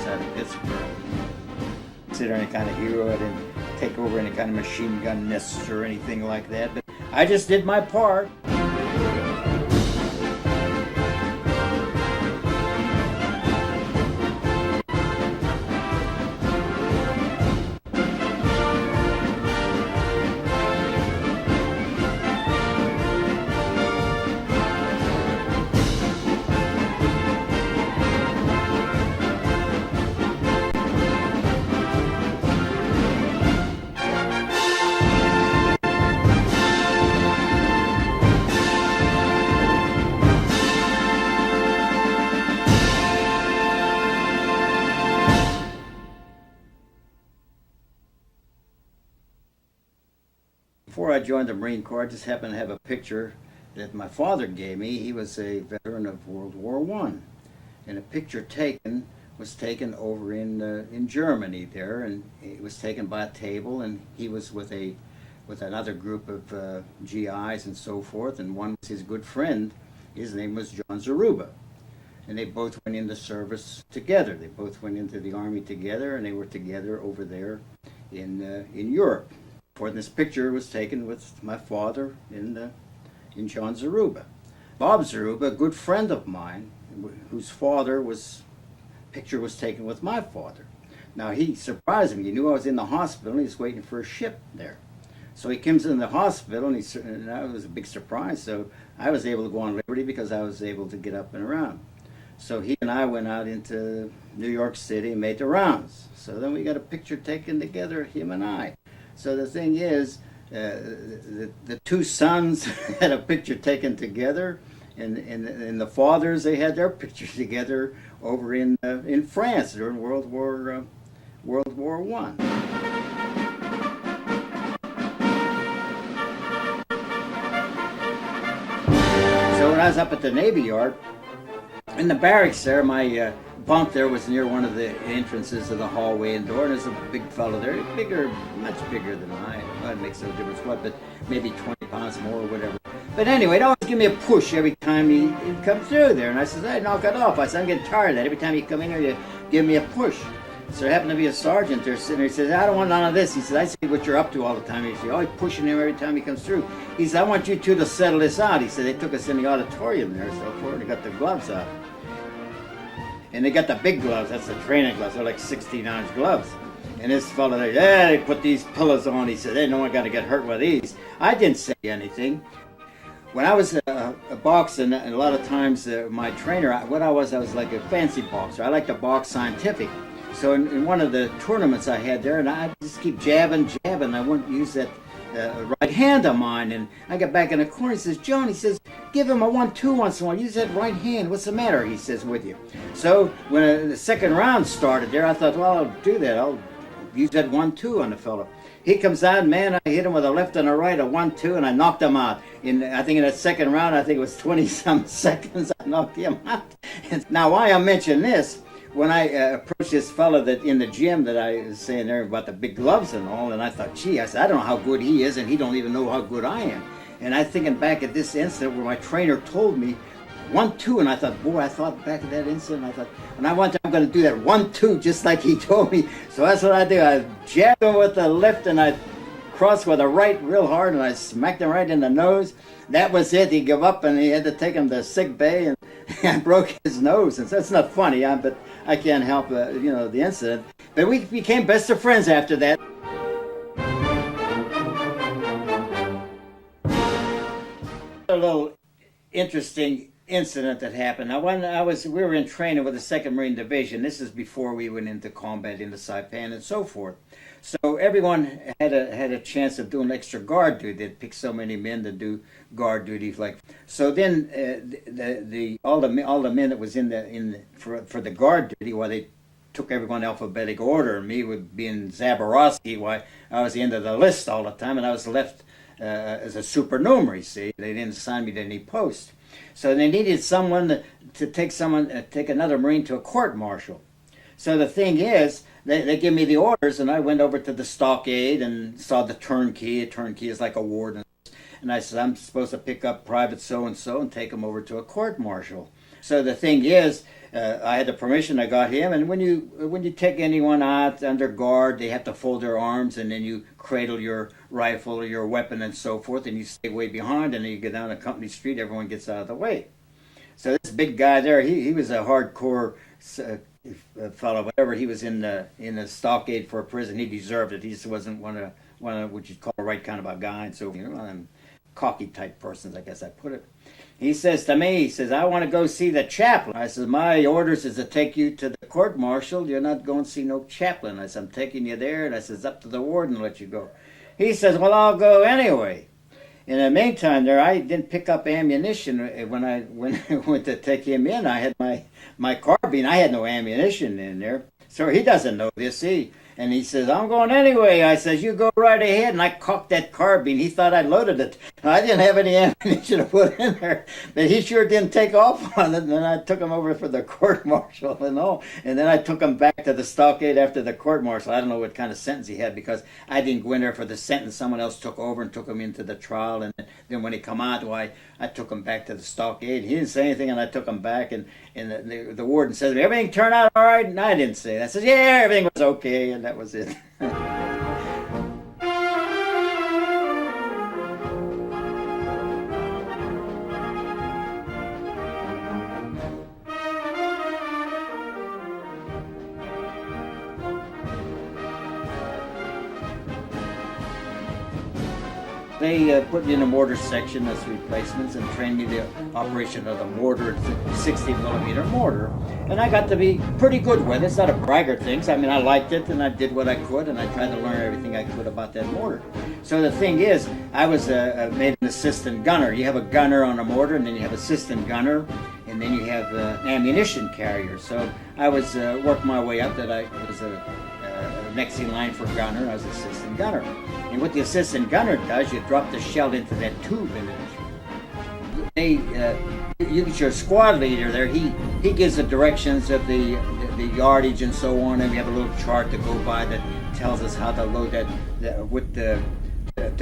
outside of Pittsburgh. Consider any kind of hero. I didn't take over any kind of machine gun nests or anything like that, but I just did my part. Before I joined the Marine Corps, I just happened to have a picture that my father gave me. He was a veteran of World War I. And a picture was taken over in Germany there, and it was taken by a table, and he was with another group of GIs and so forth, and one was his good friend. His name was John Zaborowski. And they both went into service together. They both went into the Army together, and they were together over there in Europe. For this picture was taken with my father in John Zaborowski. Bob Zaborowski, a good friend of mine, whose picture was taken with my father. Now he surprised me. He knew I was in the hospital, and he was waiting for a ship there. So he comes in the hospital, and that was a big surprise. So I was able to go on liberty because I was able to get up and around. So he and I went out into New York City and made the rounds. So then we got a picture taken together, him and I. So the thing is, the two sons had a picture taken together, and the fathers, they had their pictures together over in France during World War I. So when I was up at the Navy Yard, in the barracks there, my bunk there was near one of the entrances of the hallway and door, and there's a big fellow there, much bigger than I. Well, it makes no difference what, but maybe 20 pounds more or whatever. But anyway, he'd always give me a push every time he'd come through there, and I said, hey, knock it off. I said, I'm getting tired of that. Every time you come in here, you give me a push. So there happened to be a sergeant there sitting there. He says, I don't want none of this. He says, I see what you're up to all the time. He said, oh, he's pushing him every time he comes through. He said, I want you two to settle this out. He said, they took us in the auditorium there, so forth, they got the gloves out. And they got the big gloves, that's the training gloves, they're like 16-ounce gloves. And this fellow there, yeah, they put these pillows on. He said, hey, no one got to get hurt with these. I didn't say anything. When I was a boxer, and a lot of times my trainer, I was like a fancy boxer. I like to box scientific. So in one of the tournaments I had there, and I just keep jabbing, I wouldn't use that right hand of mine. And I got back in the corner, he says, John, he says, give him a 1-2 once in a while. Use that right hand. What's the matter? He says, with you. So when the second round started there, I thought, well, I'll do that. I'll use that 1-2 on the fellow. He comes out, man, I hit him with a left and a right, a 1-2, and I knocked him out. I think in that second round, I think it was 20-some seconds, I knocked him out. And now, why I mention this, when I approached this fellow that in the gym that I was saying there about the big gloves and all, and I thought, gee, I said, I don't know how good he is, and he don't even know how good I am. And I thinking back at this incident where my trainer told me 1-2, and I thought, boy, I thought back at that incident, I thought, when I went, I'm going to do that 1-2 just like he told me. So that's what I do. I jabbed him with the left, and I crossed with the right real hard, and I smacked him right in the nose. That was it. He gave up, and he had to take him to sick bay, and I broke his nose. And so it's not funny, but I can't help, the incident. But we became best of friends after that. A little interesting incident that happened. Now, when we were in training with the 2nd Marine Division. This is before we went into combat into Saipan and so forth. So everyone had a chance of doing extra guard duty. They'd pick so many men to do guard duty. So then all the men that was for the guard duty, while they took everyone in alphabetic order, and me would be in Zaborowski, why I was the end of the list all the time, and I was left as a supernumerary. See, they didn't assign me to any post. So they needed someone to take another Marine to a court-martial. So the thing is, they give me the orders, and I went over to the stockade and saw the turnkey. A turnkey is like a warden. And I said, I'm supposed to pick up Private so-and-so and take him over to a court-martial. So the thing is, I had the permission. I got him. And when you take anyone out under guard, they have to fold their arms, and then you cradle your rifle or your weapon and so forth, and you stay way behind. And then you get down a company street, everyone gets out of the way. So this big guy there, he was a hardcore fellow. Whatever he was in the stockade for a prison, he deserved it. He just wasn't one of what you'd call the right kind of a guy, and so one of them cocky type persons, I guess I put it. He says to me, he says, I want to go see the chaplain. I says, my orders is to take you to the court martial. You're not going to see no chaplain. I said, I'm taking you there, and I says, up to the warden to let you go. He says, well, I'll go anyway. In the meantime there, I didn't pick up ammunition when I went to take him in. I had my carbine. I had no ammunition in there. So he doesn't know this, and he says, I'm going anyway. I says, you go right ahead. And I cocked that carbine. He thought I loaded it. I didn't have any ammunition to put in there. But he sure didn't take off on it. And then I took him over for the court-martial and all. And then I took him back to the stockade after the court-martial. I don't know what kind of sentence he had, because I didn't go in there for the sentence. Someone else took over and took him into the trial. And then when he come out, why, I took him back to the stockade. He didn't say anything, and I took him back. And the warden says, everything turned out all right? And I didn't say that. I said, yeah, everything was okay. And that was it. They put me in the mortar section as replacements and trained me the operation of the mortar, 60 millimeter mortar. And I got to be pretty good with it. It's not a braggart thing. I mean, I liked it, and I did what I could, and I tried to learn everything I could about that mortar. So the thing is, I was made an assistant gunner. You have a gunner on a mortar, and then you have assistant gunner, and then you have ammunition carrier. So I was worked my way up. That I was next in line for gunner. I was assistant gunner. And what the assistant gunner does, you drop the shell into that tube, and you get your squad leader there. He gives the directions of the yardage and so on, and we have a little chart to go by that tells us how to load to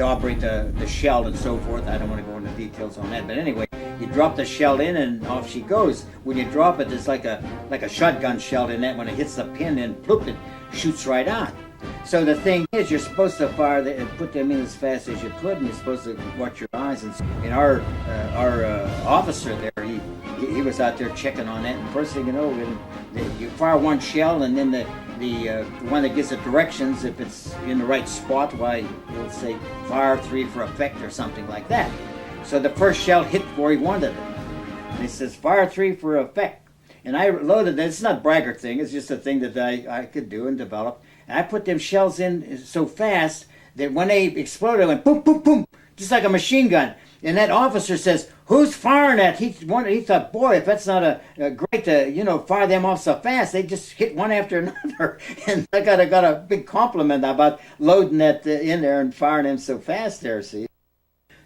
operate the shell and so forth. I don't want to go into details on that, but anyway, you drop the shell in and off she goes. When you drop it, it's like a shotgun shell in that. When it hits the pin, and ploop, it shoots right out. So the thing is, you're supposed to fire and put them in as fast as you could, and you're supposed to watch your eyes. And our officer there, he was out there checking on that. And first thing you know, you fire one shell, and then the one that gives the directions, if it's in the right spot, why he'll say fire 3 for effect or something like that. So the first shell hit where he wanted it, and he says fire 3 for effect. And I loaded it. It's not a braggart thing. It's just a thing that I could do and develop. And I put them shells in so fast that when they exploded, it went boom, boom, boom, just like a machine gun. And that officer says, "Who's firing that?" He thought, boy, if that's not a great to fire them off so fast, they just hit one after another. And I got a big compliment about loading that in there and firing them so fast there. See,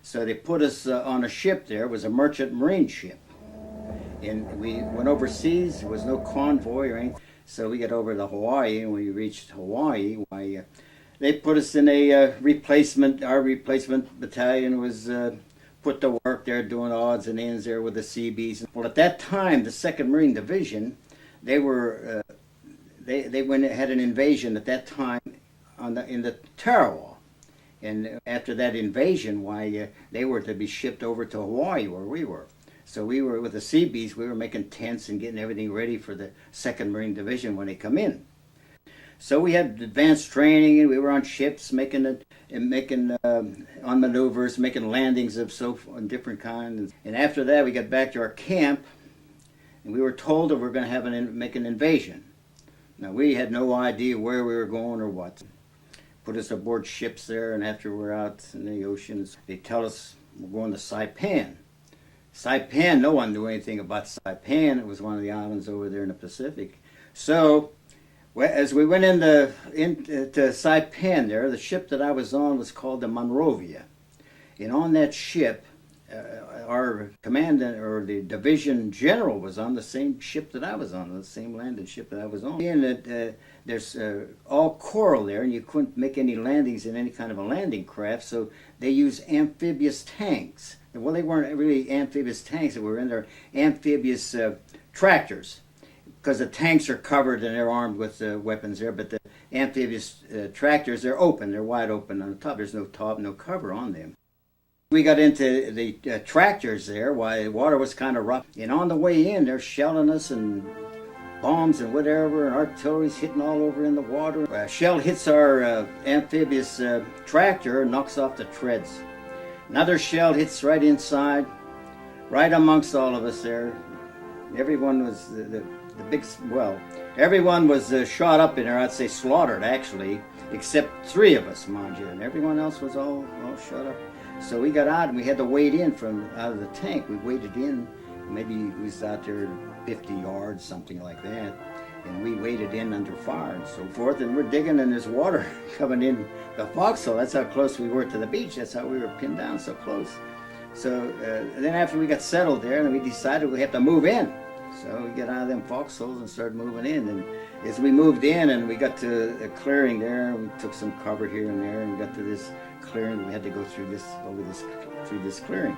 so they put us on a ship there. It was a merchant marine ship, and we went overseas. There was no convoy or anything. So we got over to Hawaii, and when we reached Hawaii, they put us in a replacement. Our replacement battalion was put to work there doing odds and ends there with the Seabees. Well, at that time, the 2nd Marine Division, they had an invasion at that time in the Tarawa. And after that invasion, they were to be shipped over to Hawaii, where we were. So we were with the Seabees. We were making tents and getting everything ready for the 2nd Marine Division when they come in. So we had advanced training, and we were on ships making on maneuvers, making landings of different kinds. And after that, we got back to our camp, and we were told that we were going to make an invasion. Now we had no idea where we were going or what. Put us aboard ships there, and after we're out in the oceans, they tell us we're going to Saipan. Saipan, no one knew anything about Saipan. It was one of the islands over there in the Pacific. So, as we went into Saipan there, the ship that I was on was called the Monrovia. And on that ship, our commandant, or the division general, was on the same ship that I was on, the same landing ship that I was on. And there's all coral there, and you couldn't make any landings in any kind of a landing craft, so they use amphibious tanks. Well, they weren't really amphibious tanks. They were in their amphibious tractors. because the tanks are covered and they're armed with weapons there, but the amphibious tractors, they're open, they're wide open on the top. There's no top, no cover on them. We got into the tractors there while the water was kind of rough, and on the way in, they're shelling us and bombs and whatever, and artillery's hitting all over in the water. A shell hits our amphibious tractor and knocks off the treads. Another shell hits right inside, right amongst all of us there. Everyone was everyone was shot up in there, I'd say slaughtered actually, except 3 of us, mind you, and everyone else was all shot up. So we got out and we had to wade in from out of the tank. We waded in, maybe we was out there 50 yards, something like that, and we waded in under fire and so forth, and we're digging and there's water coming in the foxhole. That's how close we were to the beach. That's how we were pinned down so close. So then after we got settled there, and we decided we had to move in. So we got out of them foxholes and started moving in. And as we moved in and we got to a clearing there, we took some cover here and there, and we got to this clearing. We had to go through this clearing.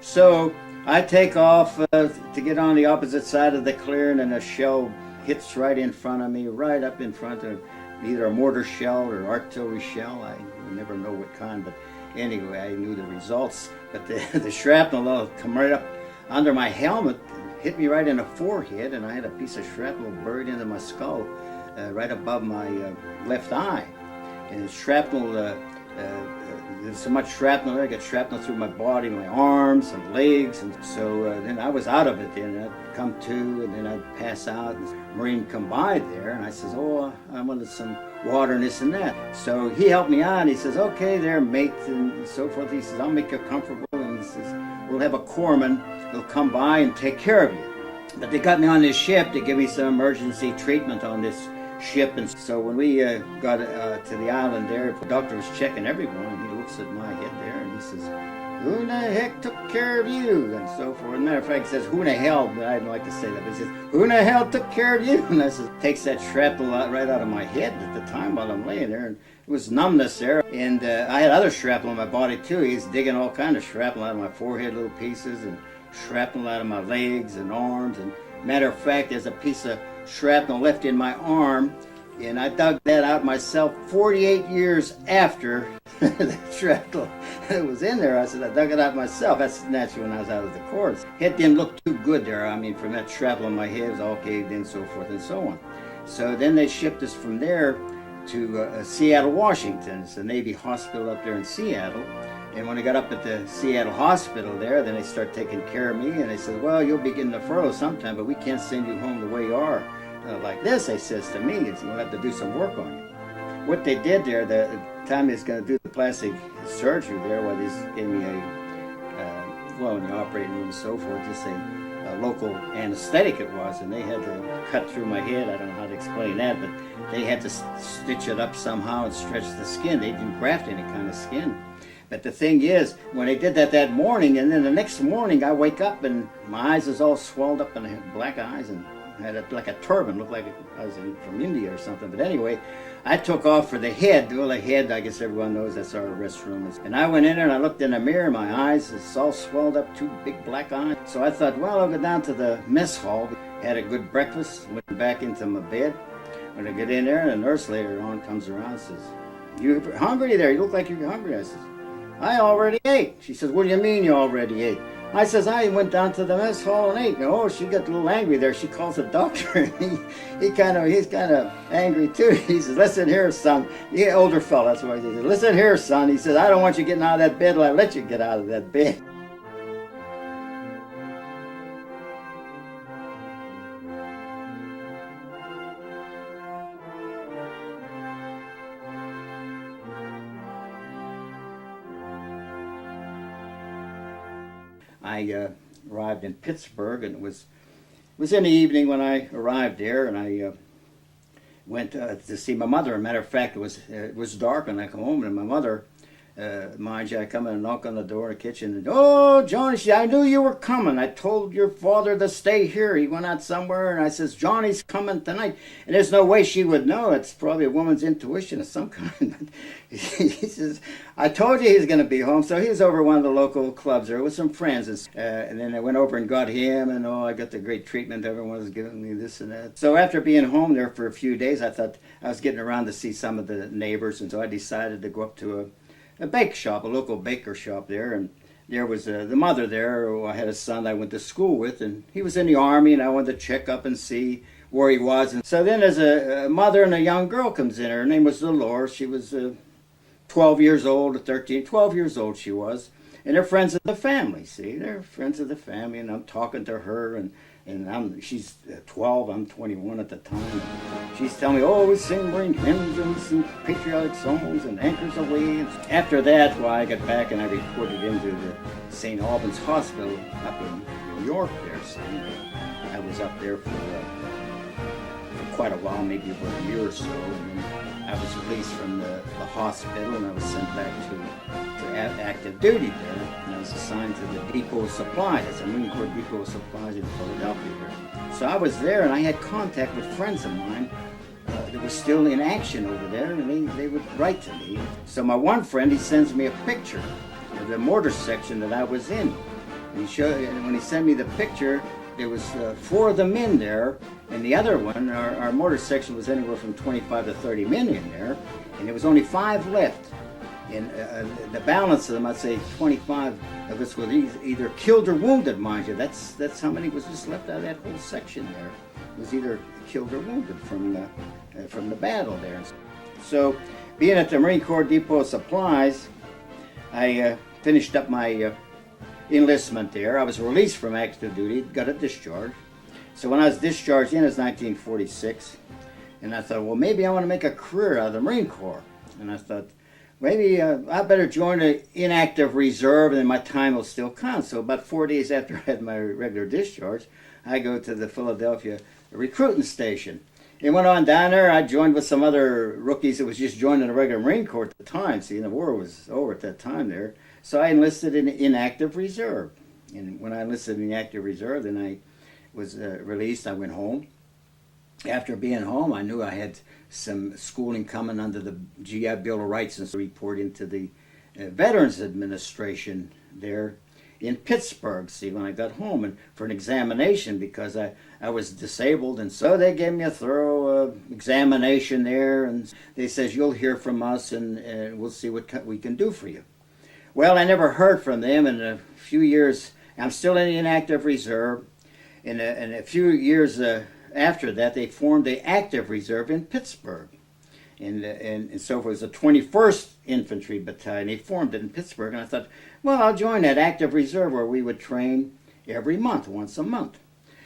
So I take off to get on the opposite side of the clearing, and a shell hits right in front of me, right up in front of either a mortar shell or artillery shell. I never know what kind, but anyway, I knew the results. But the shrapnel come right up under my helmet, hit me right in the forehead, and I had a piece of shrapnel buried into my skull, right above my left eye. And the shrapnel, there's so much shrapnel there, I got shrapnel through my body, my arms and legs, and so then I was out of it then. I'd come to, and then I'd pass out, and a Marine come by there, and I says, oh, I wanted some water and this and that. So he helped me out, and he says, okay there, mate, and so forth. He says, I'll make you comfortable, and he says, we'll have a corpsman who'll come by and take care of you. But they got me on this ship to give me some emergency treatment on this ship, and so when we got to the island there, the doctor was checking everyone, and he looks at my head there, and he says, who in the heck took care of you? And so forth. As a matter of fact, he says, who in the hell, but I don't like to say that, but he says, who in the hell took care of you? And I says, takes that shrapnel right out of my head at the time while I'm laying there, and it was numbness there, and I had other shrapnel in my body too. He's digging all kind of shrapnel out of my forehead, little pieces, and shrapnel out of my legs and arms, and matter of fact, there's a piece of shrapnel left in my arm, and I dug that out myself 48 years after the shrapnel was in there. I said, I dug it out myself. That's naturally when I was out of the course. Head didn't look too good there. I mean, from that shrapnel in my head, it was all caved in, so forth and so on. So then they shipped us from there to Seattle, Washington. It's the Navy hospital up there in Seattle. And when I got up at the Seattle hospital there, then they started taking care of me, and they said, well, you'll be getting a furlough sometime, but we can't send you home the way you are. Like this, they says to me, is we'll have to do some work on you. What they did there, the time they was going to do the plastic surgery there, well, they gave me in the operating room and so forth, just a local anesthetic it was, and they had to cut through my head. I don't know how to explain that, but they had to stitch it up somehow and stretch the skin. They didn't graft any kind of skin. But the thing is, when they did that morning, and then the next morning I wake up and my eyes is all swelled up and I had black eyes and had like a turban, looked like I was from India or something. But anyway, I took off for the head. Well, the head, I guess everyone knows that's our restroom. And I went in there and I looked in the mirror, my eyes, it's all swelled up, 2 big black eyes. So I thought, well, I'll go down to the mess hall, had a good breakfast, went back into my bed. When I get in there, and the nurse later on comes around and says, you hungry there? You look like you're hungry. I says, I already ate. She says, what do you mean you already ate? I says, I went down to the mess hall and ate. Oh, she got a little angry there. She calls the doctor. He's kind of angry too. He says, listen here, son. He's an older fella, that's why he says, listen here, son. He says, I don't want you getting out of that bed till I let you get out of that bed. I arrived in Pittsburgh, and it was in the evening when I arrived there, and I went to see my mother. As a matter of fact, it was dark when I come home, and my mother mind you, I come in and knock on the door in the kitchen. And, oh, Johnny, I knew you were coming. I told your father to stay here. He went out somewhere, and I says, Johnny's coming tonight. And there's no way she would know. It's probably a woman's intuition of some kind. He says, I told you he was going to be home. So he was over one of the local clubs there with some friends. And then I went over and got him, and I got the great treatment. Everyone was giving me this and that. So after being home there for a few days, I thought I was getting around to see some of the neighbors. And so I decided to go up to a bake shop, a local baker shop there, and there was the mother there who I had a son I went to school with, and he was in the Army, and I wanted to check up and see where he was. And so then there's a mother and a young girl comes in. Her name was Dolores. She was 12 years old, 12 years old she was, and they're friends of the family, see? They're friends of the family, and I'm talking to her, and she's 12, I'm 21 at the time. She's telling me, oh, we sing marine hymns and sing patriotic songs and anchors away. And after that, well, I got back and I reported into the St. Albans Hospital up in New York there. So I was up there for quite a while, maybe about a year or so. And then I was released from the hospital and I was sent back to active duty there. And I was assigned to the Depot of Supplies. That's a Marine Corps Depot of Supplies in Philadelphia here. So I was there and I had contact with friends of mine that were still in action over there, and they would write to me. So my one friend, he sends me a picture of the mortar section that I was in. And when he sent me the picture, there was 4 of the men there, and the other one, our mortar section was anywhere from 25 to 30 men in there, and there was only 5 left. And the balance of them, I'd say 25 of us were either killed or wounded, mind you. That's how many was just left out of that whole section there. It was either killed or wounded from the battle there. So, being at the Marine Corps Depot of Supplies, I finished up my enlistment there. I was released from active duty, got a discharge. So when I was discharged in, it was 1946, and I thought, well, maybe I want to make a career out of the Marine Corps. And I thought, maybe I better join the inactive reserve and then my time will still count. So about 4 days after I had my regular discharge, I go to the Philadelphia recruiting station. And went on down there, I joined with some other rookies that was just joining the regular Marine Corps at the time. See, the war was over at that time there. So I enlisted in inactive reserve. And when I enlisted in the active reserve, then I was released. I went home. After being home, I knew I had some schooling coming under the GI Bill of Rights and so report into the Veterans Administration there in Pittsburgh, see, when I got home, and for an examination because I was disabled, and so they gave me a thorough examination there, and they says, you'll hear from us, and we'll see what we can do for you. Well, I never heard from them in a few years. I'm still in the inactive reserve, and a few years after that, they formed the active reserve in Pittsburgh. And so it was the 21st Infantry Battalion. They formed it in Pittsburgh, and I thought, well, I'll join that active reserve where we would train every month, once a month.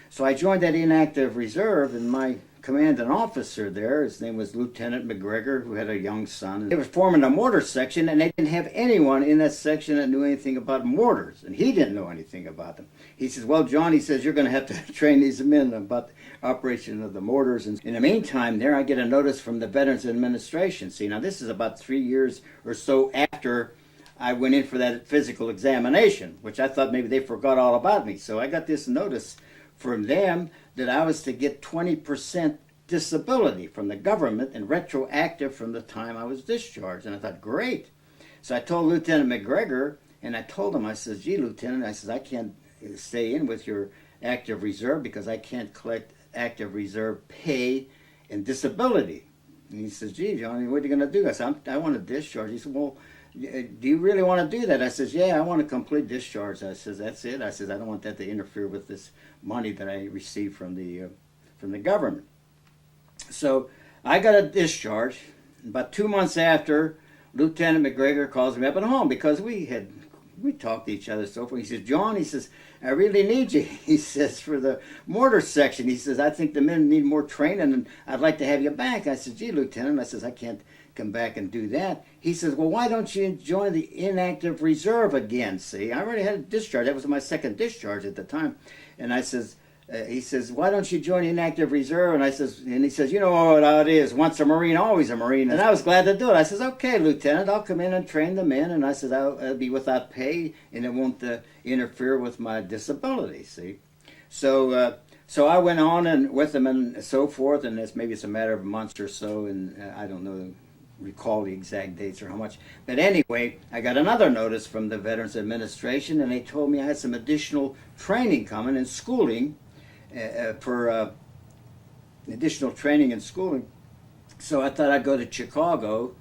So I joined that inactive reserve, and my commanding officer there, his name was Lieutenant McGregor, who had a young son. They were forming a mortar section, and they didn't have anyone in that section that knew anything about mortars, and he didn't know anything about them. He says, well, John, he says, you're going to have to train these men about the operation of the mortars. And in the meantime there, I get a notice from the Veterans Administration. See, now this is about 3 years or so after I went in for that physical examination, which I thought maybe they forgot all about me. So I got this notice from them that I was to get 20% disability from the government and retroactive from the time I was discharged. And I thought, great. So I told Lieutenant McGregor, and I told him, I says, gee, Lieutenant, I says, I can't stay in with your active reserve because I can't collect active reserve pay and disability. And he says, gee, Johnny, what are you going to do? I said, I want to discharge. He said, well, do you really want to do that? I says, yeah, I want a complete discharge. I says, that's it. I says, I don't want that to interfere with this money that I received from the government. So I got a discharge. About 2 months after, Lieutenant McGregor calls me up at home because we talked to each other so far. He says, John, he says, I really need you. He says, for the mortar section. He says, I think the men need more training and I'd like to have you back. I said, gee, Lieutenant, I says, I can't come back and do that. He says, well, why don't you join the inactive reserve again? See, I already had a discharge. That was my second discharge at the time. And I says, he says, why don't you join the inactive reserve? And he says, you know what it is, once a Marine, always a Marine. And I was glad to do it. I says, okay, Lieutenant, I'll come in and train the men. And I said, I'll be without pay, and it won't interfere with my disability, see. So I went on and with them and so forth, and maybe it's a matter of months or so, and I don't know, recall the exact dates or how much. But anyway, I got another notice from the Veterans Administration, and they told me I had some additional training coming and schooling for additional training and schooling. So I thought I'd go to Chicago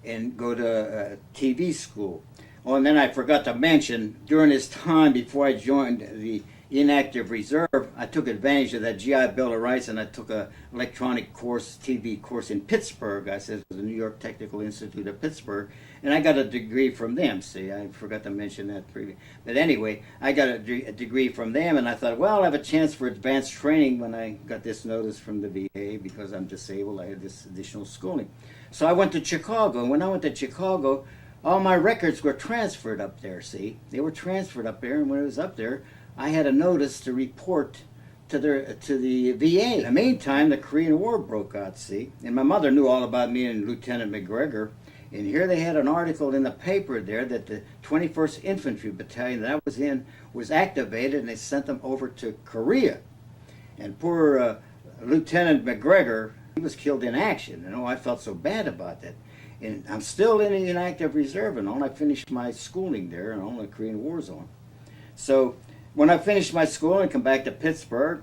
and go to TV school. Oh, and then I forgot to mention, during this time before I joined the inactive reserve, I took advantage of that GI Bill of Rights, and I took a electronic course, TV course in Pittsburgh. I said it was the New York Technical Institute of Pittsburgh, and I got a degree from them. See, I forgot to mention that previously. But anyway, I got a degree from them, and I thought, well, I'll have a chance for advanced training when I got this notice from the VA because I'm disabled. I had this additional schooling. So I went to Chicago, and when I went to Chicago, all my records were transferred up there, see. They were transferred up there, and when I was up there, I had a notice to report to the VA. In the meantime, the Korean War broke out, see. And my mother knew all about me and Lieutenant McGregor. And here they had an article in the paper there that the 21st Infantry Battalion that I was in was activated, and they sent them over to Korea. And poor Lieutenant McGregor, he was killed in action. And I felt so bad about that. And I'm still in the inactive reserve, and all I finished my schooling there, and all the Korean War's on. So when I finished my school and come back to Pittsburgh,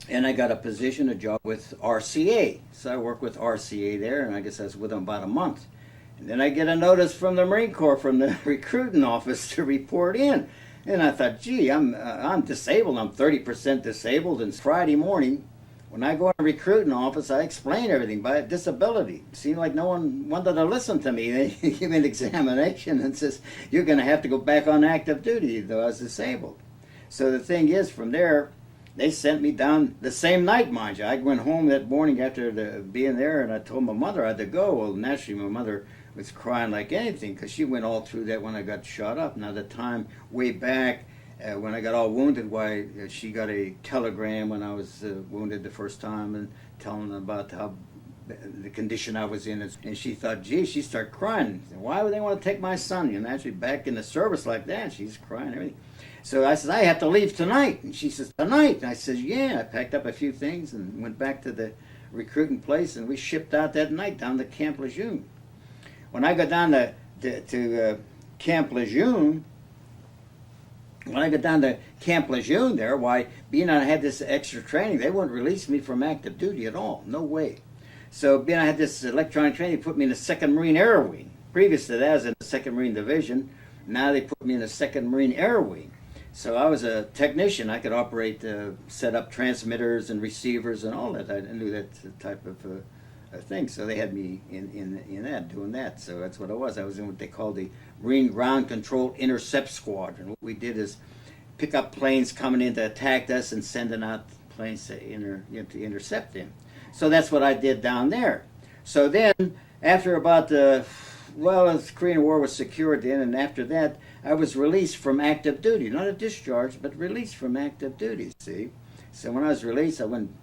and I got a job with RCA. So I worked with RCA there, and I guess I was with them about a month. And then I get a notice from the Marine Corps, from the recruiting office, to report in. And I thought, gee, I'm disabled. I'm 30% disabled. And Friday morning, when I go in the recruiting office, I explain everything by disability. It seemed like no one wanted to listen to me. They give me an examination and says, you're going to have to go back on active duty, though I was disabled. So the thing is, from there, they sent me down the same night, mind you. I went home that morning after being there, and I told my mother I had to go. Well, naturally, my mother was crying like anything because she went all through that when I got shot up. Now, the time way back, when I got all wounded, why she got a telegram when I was wounded the first time and telling them about how the condition I was in, and she thought, gee, she started crying. Why would they want to take my son? And actually back in the service like that, she's crying and everything. So I said, I have to leave tonight. And she says, tonight? And I said, yeah. I packed up a few things and went back to the recruiting place, and we shipped out that night down to Camp Lejeune. When I got down to Camp Lejeune, there, why, being I had this extra training, they wouldn't release me from active duty at all. No way. So being I had this electronic training, they put me in the 2nd Marine Air Wing. Previous to that, I was in the 2nd Marine Division. Now they put me in the 2nd Marine Air Wing. So I was a technician. I could operate, set up transmitters and receivers and all that. I knew that type of thing. So they had me in that, doing that. So that's what I was. I was in what they call the Marine Ground Control Intercept Squadron. What we did is pick up planes coming in to attack us and sending out planes to intercept them. So that's what I did down there. So then, after about the Korean War was secured then, and after that, I was released from active duty. Not a discharge, but released from active duty, see? So when I was released, I went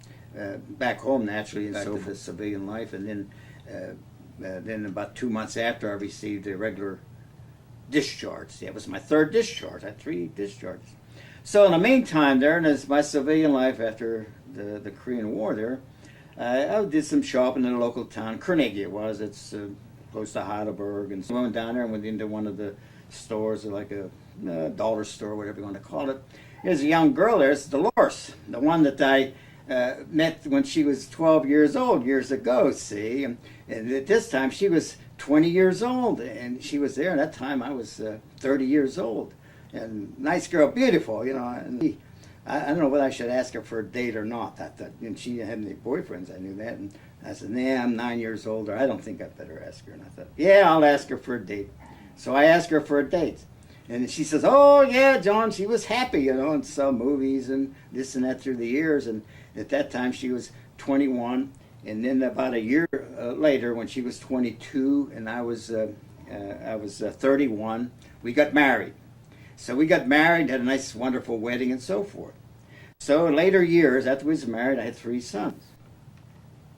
back home, naturally, and so for civilian life, and then about 2 months after, I received a regular discharge. See, that was my 3rd discharge. I had 3 discharges. So in the meantime there, and my civilian life after the Korean War there, I did some shopping in a local town. Carnegie it was. It's close to Heidelberg. And so I went down there and went into one of the stores, like a dollar store, whatever you want to call it. There's a young girl there. It's Dolores, the one that I met when she was 12 years old years ago, see. And at this time, she was 20 years old, and she was there. And that time, I was 30 years old. And nice girl, beautiful, And I don't know whether I should ask her for a date or not. I thought, and she had any boyfriends, I knew that. And I said, nah, I'm 9 years older. I don't think I better ask her. And I thought, yeah, I'll ask her for a date. So I asked her for a date. And she says, oh, yeah, John, she was happy, and saw movies and this and that through the years. And at that time, she was 21. And then about a year later, when she was 22 and I was 31, we got married. So we got married, had a nice, wonderful wedding and so forth. So in later years, after we was married, I had 3 sons.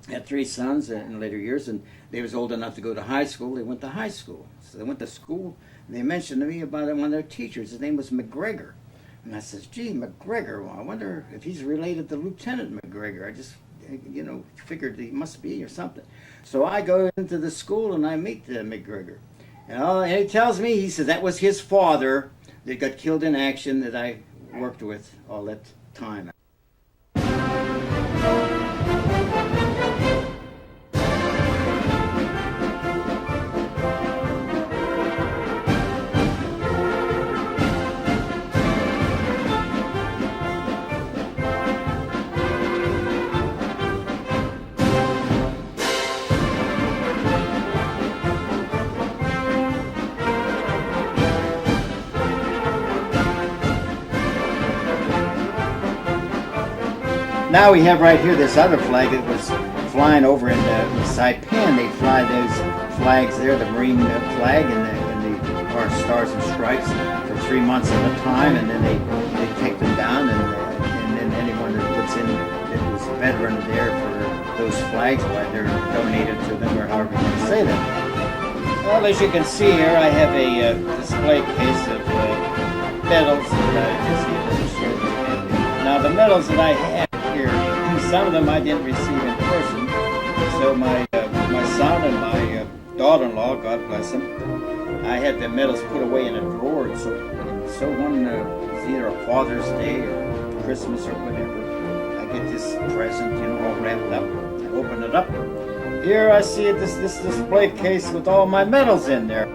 I had 3 sons in later years, and they was old enough to go to high school. They went to high school. So they went to school, and they mentioned to me about one of their teachers. His name was McGregor. And I says, gee, McGregor, well, I wonder if he's related to Lieutenant McGregor. I just, figured he must be or something. So I go into the school, and I meet McGregor. And he tells me, he says, that was his father that got killed in action that I worked with all that time. Now we have right here this other flag that was flying over in Saipan. They fly those flags there, the Marine flag and our Stars and Stripes for 3 months at a time, and then they take them down, and then anyone that puts in that was a veteran there for those flags, well, they're donated to them, or however you want to say that. Well, as you can see here, I have a display case of medals that I received. Now the medals that I have here, some of them I didn't receive in person. So my son and my daughter-in-law, God bless them, I had the medals put away in a drawer. And so one was either a Father's Day or Christmas or whatever, I get this present, all wrapped up. I open it up. Here I see this display case with all my medals in there.